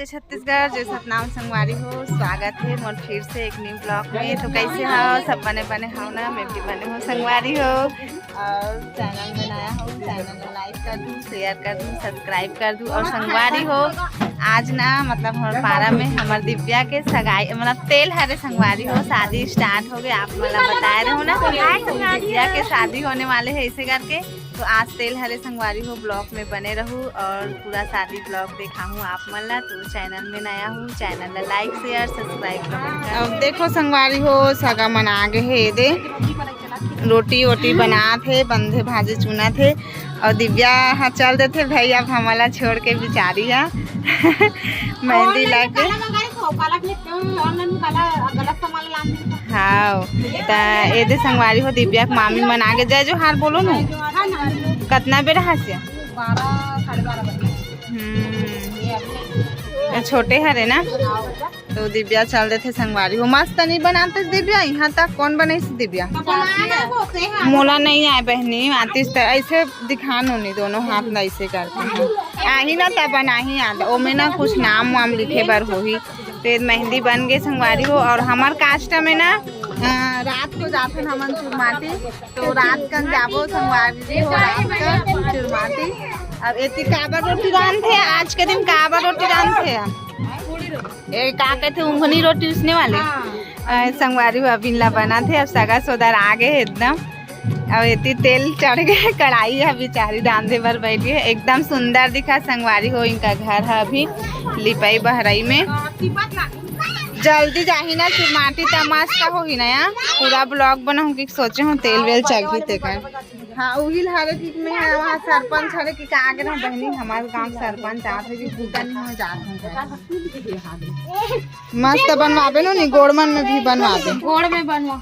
जय छत्तीसगढ़, जय सतनाम संगवारी हो। स्वागत है मोर फिर से एक न्यू ब्लॉग में। तो कैसे हो सब? बने बने हो ना, मैं भी बने हो संगवारी हो। और चैनल में नया हो, चैनल में लाइक कर दूँ, शेयर कर दूँ, सब्सक्राइब कर दूँ। और संगवारी हो आज ना मतलब हमारे पारा में हमारे दिव्या के सगाई मतलब तेल हरे संगवारी हो शादी स्टार्ट हो गए। आप मतलब बताए रहे हो ना दिव्या के शादी होने वाले है ऐसे करके। तो आज तेल हरे संगवारी हो ब्लॉग में बने रहूँ और पूरा शादी ब्लॉग देखा हूँ आप मला। तो चैनल में नया हूँ, चैनल ला लाइक शेयर सब्सक्राइब कमेंट। अब देखो संगवारी हो सगा मना गए है दे रोटी वोटी बना थे, बंधे भाजे चुना थे। और दिव्या हाँ चल दे थे भाई अब हमारा छोड़ के बिचारी है मेहंदी लग हाँ ये दे संगवारी हो दिव्या के मामी मन आगे जाए जो हार बोलो ना कितना बेर हास्य 12 छोटे हरे ना। तो दिव्या चल रहे थे संगवारी हो मस्त नहीं बनाते दिव्या। यहाँ तक कौन बने दिव्या मोला नहीं आए बहनी आती ऐसे दिखानो नहीं दोनों हाथ ना ऐसे करते हैं आही ना तब बना ही आता ओ में ना कुछ नाम वाम लिखे बर हो ही। फिर मेहंदी बन गई संगवारी हो। और हमार कास्ट में ना रात को जाते हमन चुरमाटी। तो रात का जाबो संगवारी हो रात का चुरमाटी। अब इतनी काबर रोटी रान थे आज के दिन काबर रोटी रान थे ये का कहते ऊँघनी रोटी उसने वाले संगवारी हो अबिनला बना थे। अब सगा सोदार आ गए एकदम। अब इतनी तेल चढ़ गए कढ़ाई है बेचारी रांधे भर बैठी है एकदम सुंदर दिखा संगवारी हो। इनका घर है अभी लिपाई बहराई में। जल्दी जाही ना चुरमाटी तमाशा होगी ना यार पूरा ब्लॉग बना हूँ कि सोचे हूँ तेल वेल चढ़ी ते कर। हाँ वही हरे ठीक में है वहाँ सरपंच हरे की आगे ना बहनी हमारे गांव सरपंच आते कि पूजा नहीं हो जाते मस्त बनवाबे नो नहीं गोड़मन में भी बनवाबे गोड़ में बनवा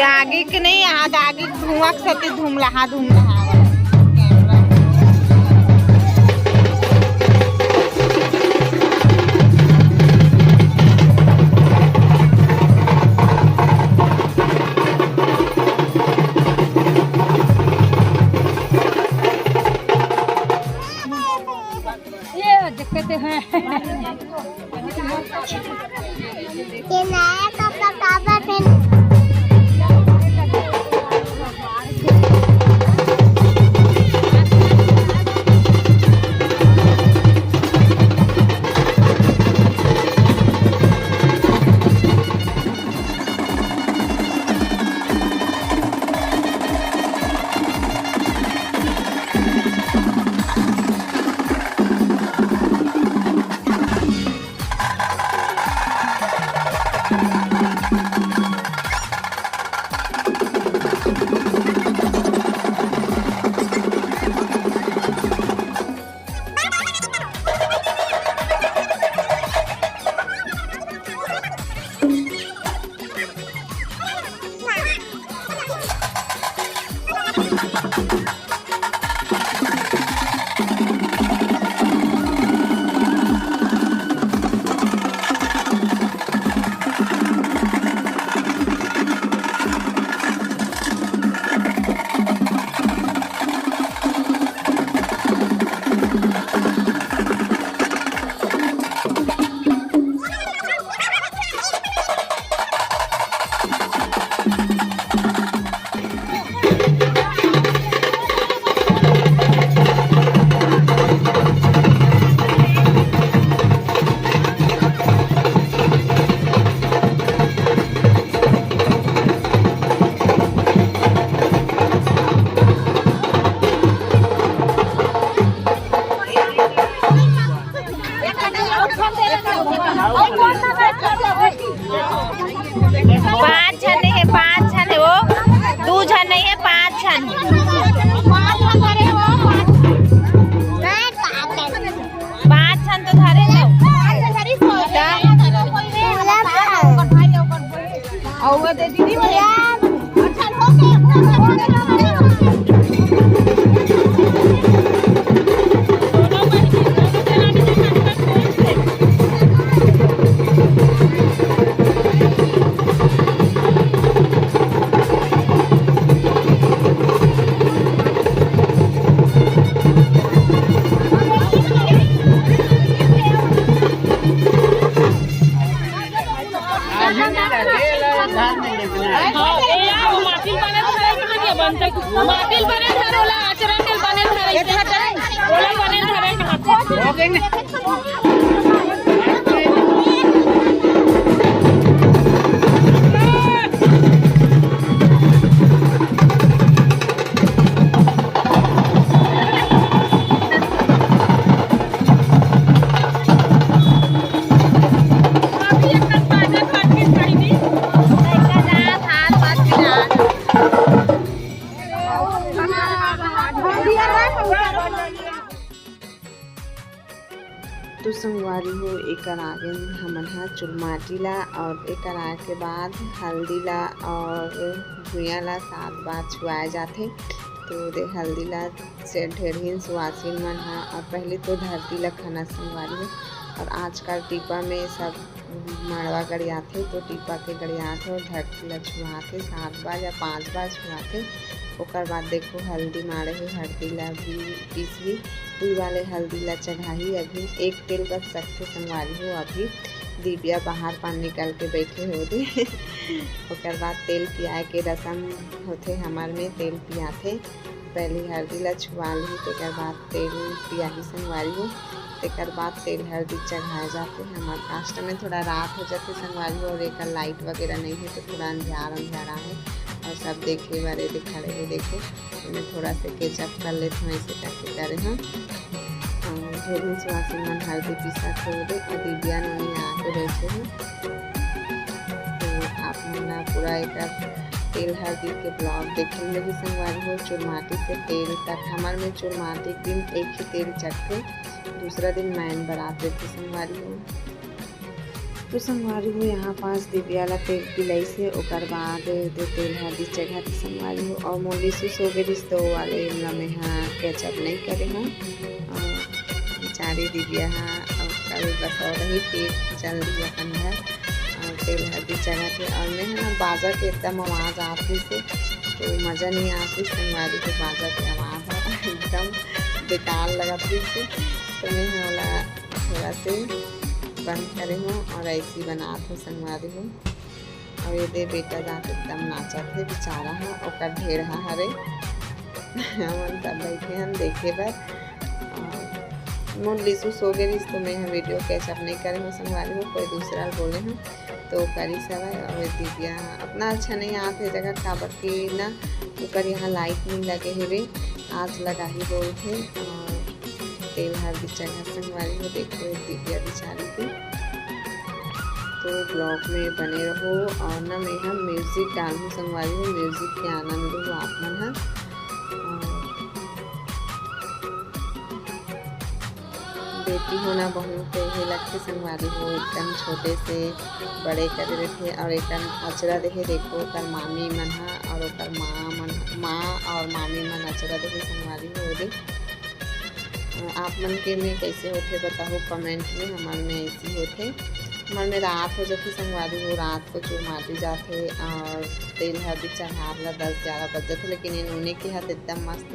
आगे के नहीं आगे धुआं सती धूम रहा ये दिक्कतें हैं ये नया कपड़ा काबर पहन और वो दे दीदी वो अच्छा हो गया माटिल बने धरोला आचरण दिल बने धरे ओला बने धरे कहां हो गई ना तो संगवारी हो एकर आगे हमन हा चुलमाटी ला और एकर आए के बाद हल्दी ला और भुइयां ला 7 बार छुआए जाते। तो दे हल्दी ला से ढेरहिन सुवासिन मन हा और पहले तो धरती ला खाना संगवारी हो और आजकल टीपा में सब मड़वा गड़ियाथे तो टीपा के गड़ियाथे और धरती ला छुआथे 7 बार या 5 बार छुआथे। ओकर बाद देखो हल्दी मारे है हल्दी ला भी पीसवी दुई वाले हल्दी ला चढ़ाही अभी एक तेल बच सकते संगवारी हो। अभी दिव्या बाहर पानी निकाल के बैठे हो दे ओकर बाद तेल पियाए के रसम होते हमार में तेल पियाथे। पहले हल्दी ला छुआ ली तेकर बाद तेल पियाही संगवारी हो तेकर बाद तेल हल्दी चढ़ाए जाते। हमारे कास्ट में थोड़ा रात हो जाते संगवारी हो और एक लाइट वगैरह नहीं है तो थोड़ा अंधियारा है और सब देखे बारे दिखाड़े हुए देखो मैं थोड़ा से केचप कर लेते हूँ ऐसे करके करे हैं ढेर सुहासिन मन हल्दी पीसा छोड़ दे और दिव्या नहीं आके बैठे हैं। तो आप मना पूरा एक तेल हल्दी के ब्लॉग देखेंगे भी संगवारी हो। चुरमाटी से तेल तक हमारे में चुरमाटी दिन एक ही तेल चढ़ते दूसरा दिन मैन बरात देते संगवारी हो। तो संगवारी हो यहाँ पास दिव्या ला तेल पिलाई से ओकर बाद दे तेल हल्दी चढ़ा के संगवारी हो और मोली से सो गए तो वाले में हाँ कैचअप नहीं करे हैं बेचारी दिव्या हाँ और कल बस और ही पेट चल रही अपन घर और तेल हल्दी चढ़ा के और मैं है ना बाजा के एकदम आवाज़ आती से तो मज़ा नहीं आती संगवारी के बाजा की आवाज़ एकदम बेकार लगाती से तो मैं वाला थोड़ा से बंद करे हूँ और ऐसी बनाते संगवारी हूँ। और ये दे बेटा जाके एकदम नाचत है बेचारा है और ढेर है हरे हम सब बैठे हम देखे बर मोन लिसू सो गई तो मैं वीडियो कैचअप नहीं करे हूँ संगवारी हूँ कोई दूसरा बोले हूँ तो करी सब है। और दिव्या अपना अच्छा नहीं आते जगह काबर की ना ऊपर यहाँ लाइट नहीं लगे हुए आज लगा ही बोल थे और तेल हल्दी चढ़ा संगवारी हो देखो दिव्या बेचारी की। तो ब्लॉग में बने रहो और ना मैं हम म्यूज़िक डालूँ संगवारी हो म्यूज़िक के आनंद लो आप मन है। बेटी होना बहुत ही लगते संगवारी हो एकदम छोटे से बड़े कर रहे और एक अचरा देखे देखो कर मामी मन है और ओकर माँ और मामी मन अचरा देखे संगवारी हो दे। आप मन के में कैसे होते बताओ कमेंट में। हमारे में ऐसी होते हमारे में रात हो जाती संगवारी हो रात को चुरमाटी जाते और तेल हल्दी चढ़ा ला 10-11 बज जाते लेकिन इन्होंने के हाथ एकदम मस्त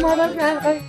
मॉडल